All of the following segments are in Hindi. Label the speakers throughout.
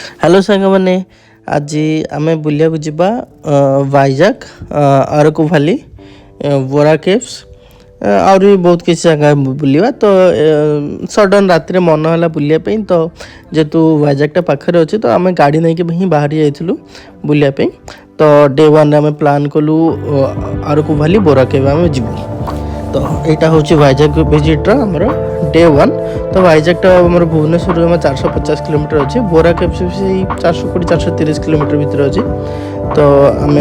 Speaker 1: हेलो सांग मैंने आज आम बुलिया जावा वाइजाक अरकू भैली बोरा केव्स आहरी बहुत किसी जगह बुलवा तो सडन राति मन है बुलापी तो जेहेतु वाइजाकटा पाखे अच्छे तो आम गाड़ी नहीं ही बाहरी जाइलु बुलापी तो डे वन आम प्लान कलु अरकू भैली बोरा केव आम जीवु तो यहाँ हूँ वाइजाक विजिट्र आमर डे वन तो वाइजाकटा आमर भुवनेश्वर 450 किलोमीटर अच्छे बोरा केव से 420-430 किलोमीटर भितर अच्छे तो आम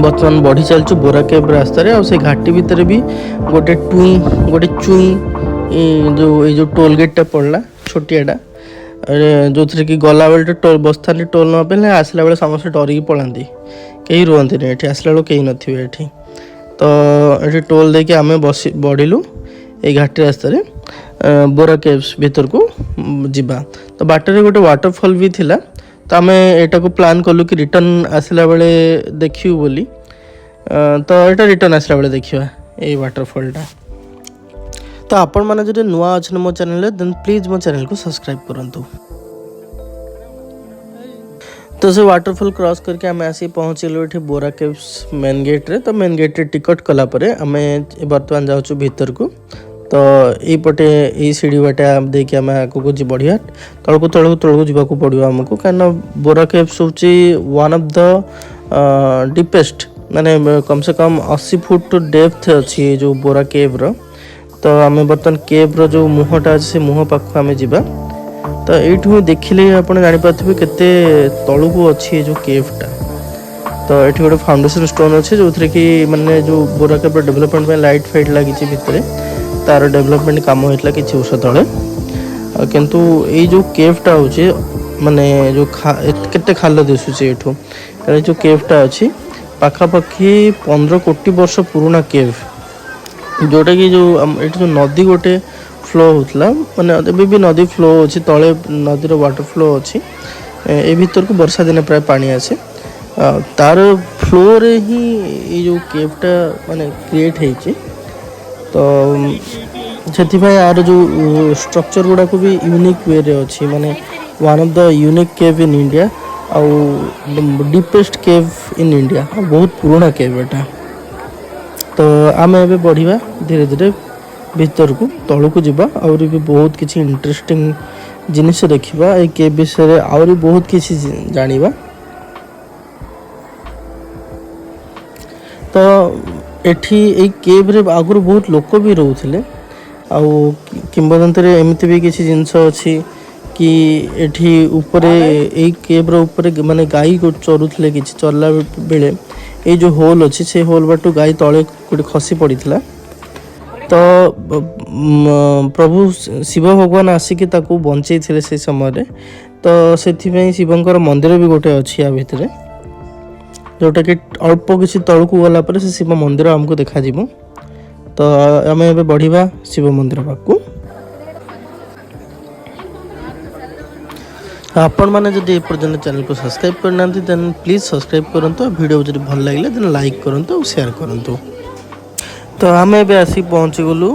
Speaker 1: बर्तमान बढ़ी चलचु बोरा केव रास्तार से घाटी भितर भी गोटे चुई जो टोल गेटा पड़ला छोटियाटा जो थी कि गला बेल टोल बस्ता टोल न पे आसला बेले समस्त डरिकी पलांती कहीं रुहति नहीं आसला बेल कहीं नथिबे तो ये टोल देके आम बस बढ़िलु ये घाटी रास्तार बोरा केव्स भीतर को जीवा तो बाटर गोटे वाटरफॉल भी थिला तो आम एटा को प्लान कलु कि रिटर्न आसला बेले देखियो बोली तो यहाँ रिटर्न आसला बेले देखिया ये वाटरफॉलटा तो आपण मैंने जो नुआ अच्छे मो चैनल देन प्लीज मो चैनल को सब्सक्राइब करंतु। तो से वाटरफॉल क्रॉस करके आम आसी पहुँचलु ये बोरा केव्स मेन गेट रे तो मेन गेट रे टिकट कला परे आम बर्तमान जाऊँ भीतर को तो यपटे ये सीढ़ी बाटे देखिए आम आगे जी बढ़िया तलू जावाक पड़ो आमको कहीं बोरा केव्स हूँ वन ऑफ द डीपेस्ट माने कम से कम 80 फुट डेप्थ अच्छी जो बोरा केव रो तो आम बर्तमान केव रो जो मुहटा अच्छे से मुह पाख आम जा तो ये देखिले आप जापारे केते तलू को अच्छी जो केवटा तो ये गोटे फाउंडेशन स्टोन अच्छे जो थी कि माने जो बोरा केव डेवलपमेंट में लाइट फाइट लगी भितर तार डेवलपमेंट काम होता किसी वर्ष तले किंतु ये जो केवटा हूँ माने जो केते खाल दिशुचे ये जो केवटा अच्छी पाखापाखि 15 कोटी वर्ष पुराना केव जोटा कि जो ये नदी गोटे फ्लो होता माने भी नदी फ्लो अच्छी तले नदीर वाटर फ्लो अच्छी ए भीतर को वर्षा दिन प्राय पानी आसे तार फ्लो रे ही ये जो केवटा माने क्रिएट होती तो से यार जो स्ट्रक्चर गुड़ा को भी यूनिक वे रे अच्छी माने one of the unique cave in India आउ डीपेस्ट केव इन इंडिया बहुत पुराना केव एटा तो आम ए बढ़िया धीरे धीरे भीतर को तलू को जीवा और भी बहुत किसी इंटरेस्टिंग जिनिस देखा ये केव विषय आउरी बहुत किसी जानिबा तो एठी ए केव रे आगुर बहुत लोक भी रोउथिले आउ किंबदंती एमती भी किसी जिनस अच्छी कि एठी ऊपर ए केव रो ऊपर माने गाई को चरुथिले किछि चरला बेले ए जो होल अच्छी से होल बाटू गाई तले गोटे खसी पड़ीथिला तो प्रभु शिव भगवान आसिक बंचे से समय तो से शिवंकर मंदिर भी गोटे अच्छी या भितर जोटा कि अल्प किसी तलू को गला पर से शिव मंदिर आमको देखा जीवो तो आम ए बढ़िया शिव मंदिर पाक आपण मैंने जब एपर्तंत चैनल को सब्सक्राइब करना देन प्लीज सब्सक्राइब करूँ वीडियो जब भल लगे देन लाइक करूँ और शेयर करूँ तो आम ए आसी पहुँची गलु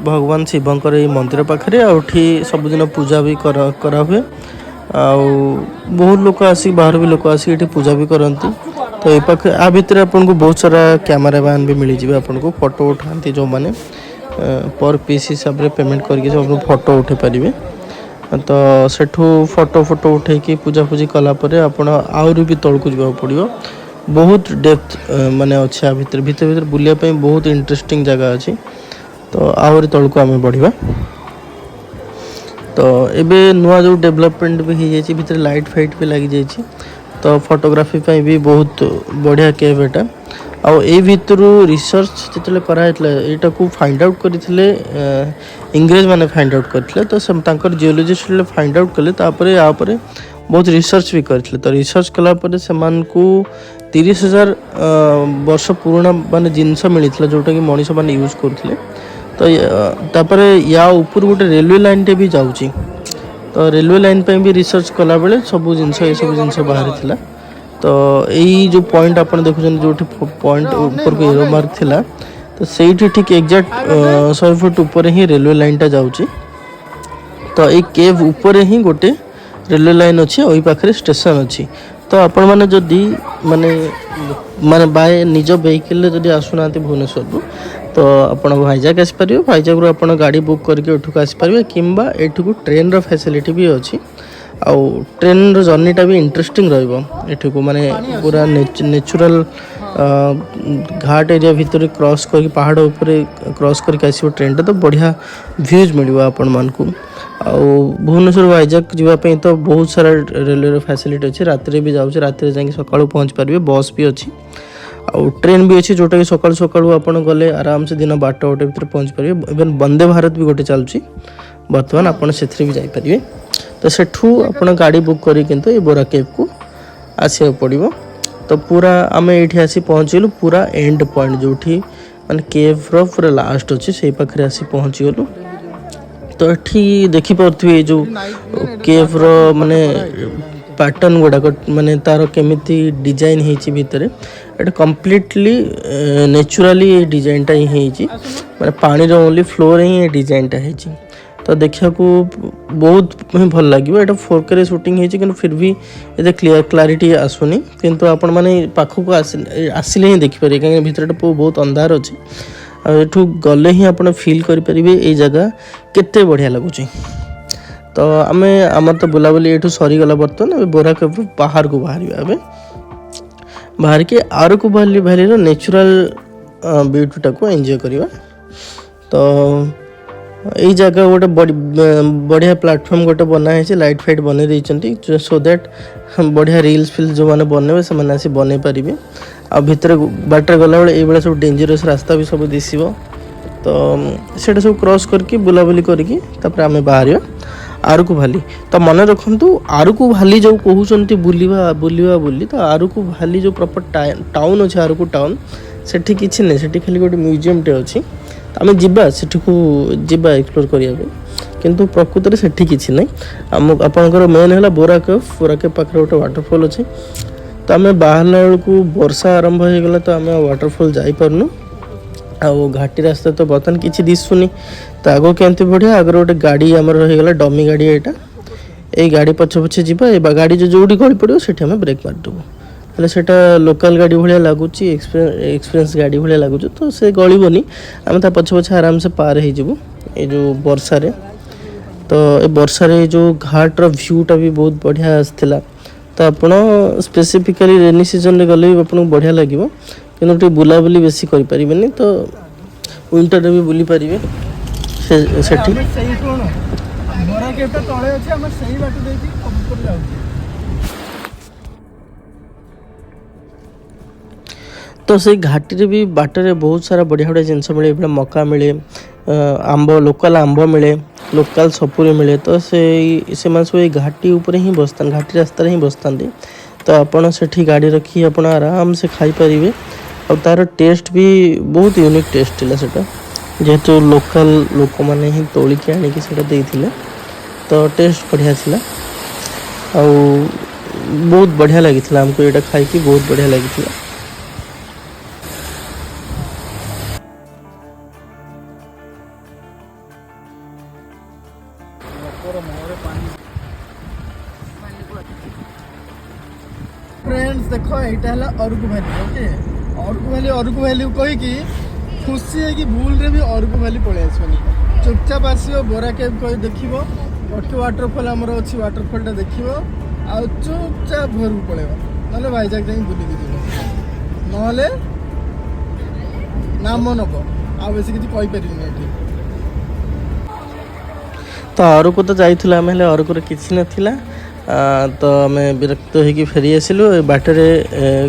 Speaker 1: भगवान शिवंकर ये मंदिर पाखे आठी सबुदिन पूजा भी करा हुए बहुत लोग आसिक बाहर भी लोग आसिक पूजा भी करती तो ये पाखे आ भितर आपन को बहुत सारा कैमरा मैन भी मिल जाए आपन को फोटो उठाती जो मैंने पर पीस हिसाब से पेमेंट करके सब फोटो उठे पारे तो सेठू फोटो उठे पूजा पूजी कलापर आप आहरी भी तौक जावा पड़ो बहुत डेप्थ माने अच्छे भीतर भीतर भीतर बुलापी बहुत इंटरेस्टिंग जगह अच्छी तो आहरी तौक आम बढ़िया तो एबे नुआ जो डेवलपमेंट भी हो जाए भीतर लाइट फाइट भी लग जाए तो फोटोग्राफी भी बहुत बढ़िया केव एटा आउ ए भितर रिसर्च जो कराइला को फाइंड आउट करते इंग्रेज मैंने फाइंड आउट करते तो जियोलॉजिस्ट फाइंड आउट कले तापर बहुत रिसर्च भी करते तो रिसर्च कलापर से 30,000 वर्ष पुराना माने जिनस मिलता जोटा कि मनीष मैंने यूज करते तो तापर या ऊपर गोटे रेलवे लाइन टे भी जाऊँगी तो रेलवे लाइन पे भी रिसर्च कला बेले सब जिनस बाहरी थिला तो यही जो पॉइंट आप देखुं जो पॉइंट ऊपर को एरो मार्क थिला तो सही ठीक एग्जैक्ट 100 फुट ऊपर ही रेलवे लाइन टा जाऊँगी तो ये केव ऊपर ही गोटे रेलवे लाइन अच्छी वही पाखे स्टेशन अच्छी तो आपण मैंने जदि माने माने बाय निज वेहिकल जदि आसुना भुवनेश्वर तो आपण भाईजाग आसपारे भाईजाग आप गाड़ी बुक करके एठुक आसपारे किंबा एठुक ट्रेन रो फैसिलिटी भी अच्छी आउ ट्रेन रो जर्नीटा भी इंटरेस्टिंग रठुक माने पूरा नेचुरल घाट एरिया भितर क्रॉस कर पहाड़ ऊपर क्रॉस करके आसो ट्रेन तो बढ़िया व्यूज मिल आपण मान को भुवनेश्वर वाइजाग जावाई तो बहुत सारा रेलवे फैसिलिटी अच्छी रात भी जाऊँ रात जा सका पहुँच पारे बस भी अच्छी आउ ट्रेन भी अच्छी जोटा कि सकाळु सकाळु आपण गले आराम से दिन 12टा गोटे भितर पहुँच पारे इवन वंदे भारत भी गोटे चलुची बर्तमान आपण से भी जापारे तो सेठू आपण गाड़ी बुक करी किंतु ये बोरा केव को आसिया पड़ो तो पूरा आम ये आसी पहुँचलु पूरा एंड पॉइंट जो माने केव रो पूरा लास्ट अच्छे से पाखे आसी पहुँचीगलु तो ये देखिपे जो केव रो माने पैटर्न गुड़ाक माने तार केमिति डिजाइन होती भितर एटा कम्प्लीटली नेचुराली डिजाइनटा ही माने पानी रो ओनली फ्लोर ही डिजाइनटा है तो देखा को बहुत भल लगे यहाँ 4K रे शूटिंग होती फिर भी ये क्लारिटी आसुनी किंतु आपण माने पाखक आसिले ही देखिपारे कहीं भितर बहुत अंधार अच्छे एठू गले ही आप फील करेंगे ये जगह केते बढ़िया लगुच तो आम आम तो बुलाबुली ये सरीगला बर्तमान बोरा केव बाहर को बाहर बाहर के आरकू भैली नेचुरल ब्यूटीटा को एंजॉय करवा तो यही जगह गोटे बढ़िया प्लेटफॉर्म गोटे बनाई लाइट फाइट बन देती सो दैट बढ़िया रील्स फिल्स जो मैंने बनबे से मैंने आसी बन पारे आ भितर बाटर गला बेले ये सब डेंजरस रास्ता भी सब दिश तो सेटा सब क्रॉस करके बुलाबुली करके आम बाहर आरकू भाली तो मन रखु आरकू भाली जो कहते बुलवा बुलवा बोली तो आरकू भाली जो प्रॉपर टाउन अच्छे आरकू टाउन सेठी किसी नहीं सेठी खाली गोटे म्यूजियम टे अच्छी आम जीवा सेठी को जीवा एक्सप्लोर करने किंतु प्रकृत में सेठी किसी ना आम आपंकर मेन है बोरा केव पाखे गोटे वाटरफॉल अच्छे तो आम बाहरला बेलू वर्षा आरंभ हो गला तो आम वाटरफॉल जापारनु आ घाटी रास्ता तो बर्तमान किसी दिशुनी तो आग केमती बढ़िया आगर गोटे गाड़ी आम रहीगला डमी गाड़ी यहाँ यही गाड़ी पछे पछे जा गाड़ी जो गली पड़ो से ब्रेक मारिदेबू हेल्ले सेटा लोकल गाड़ी भाया लगुच एक्सपीरियंस गाड़ी भाया लगुच तो से गलबनी आम पछे पछे आराम से पार हो ये जो वर्षा तो ये वर्षा जो घाट भ्यूटा भी बहुत बढ़िया आसाला तो आपड़ स्पेसिफिकली रेनी सीजन गले भी आपको बढ़िया लगे कि बुलाबुली बेसी करें तो विंटर भी बुली पारे तो से घाटी भी बाटर बहुत सारा बढ़िया बढ़िया जिनस मिले मका मिले आंब लोकल आंब मिले लोकल सपुरी मिले तो से सब ये घाटी उपर ही बसता घाटी रास्तार ही बसता तो आपड़ से गाड़ी रखी आप आराम से खाई पारे और तार टेस्ट भी बहुत यूनिक टेस्ट है सेटा जेहेतु लोकल लोक मैंने ही तोलिकी आनिकी देते तो टेस्ट बढ़िया थी बहुत बढ़िया लगी आमको यहाँ खाई बहुत बढ़िया लगी
Speaker 2: फ्रेंड्स देखो यहाँ है Araku valley okay Araku valley कहीकि खुशी है कि भूल रे भी अरकू वैली पलि आसनी चुपचाप आसो बोरा केव कह देख गोटे वाटरफॉल आमर अच्छी वाटरफॉलटा देख आ चुपचाप घर को पलैब ना भाईजाग जा बुलिकी जीव ना नाम नब आ बेस किसी कहीपर
Speaker 1: तो अरकू तो जाइए अरकूर किसी नाला तो आम विरक्त हो फेरी आसलु बाटर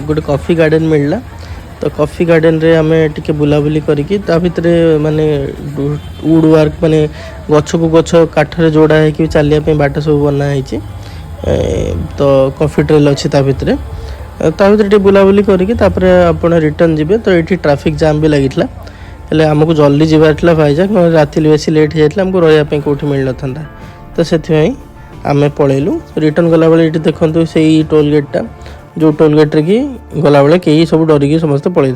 Speaker 1: गोटे कॉफी गार्डन मिलला तो कॉफी गार्डन रे आम टिके बुलाबुली करिकी ता भितर माने वुड वर्क माने गछ को गछ काठरे जोड़ा है कि चलिया पे बाट सब बना है तो कॉफी ट्रेल अच्छी ता भितर टिके बुलाबुली करिकी तापरे आपण रिटर्न जिबे तो ये ट्रैफिक जाम भी लगितला हेले हमको जल्दी जीवार भाईजाग राति बेसी लेट हो जाता हमको रही कौटी मिल ना तो से आम पलैलु रिटर्न गला बेले ये देखते से टोल गेटा जो टोल गेट्रे कि गला बेले कई सब डरिकी समस्ते पलि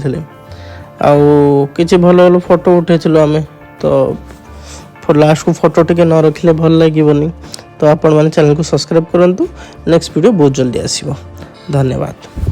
Speaker 1: कि भल भल फोटो उठे आम तो लास्ट को फोटो टे न रखिले भल लगे तो आपण मैंने चैनल को सब्सक्राइब करूँ। नेक्स्ट वीडियो बहुत जल्दी आसिबो। धन्यवाद।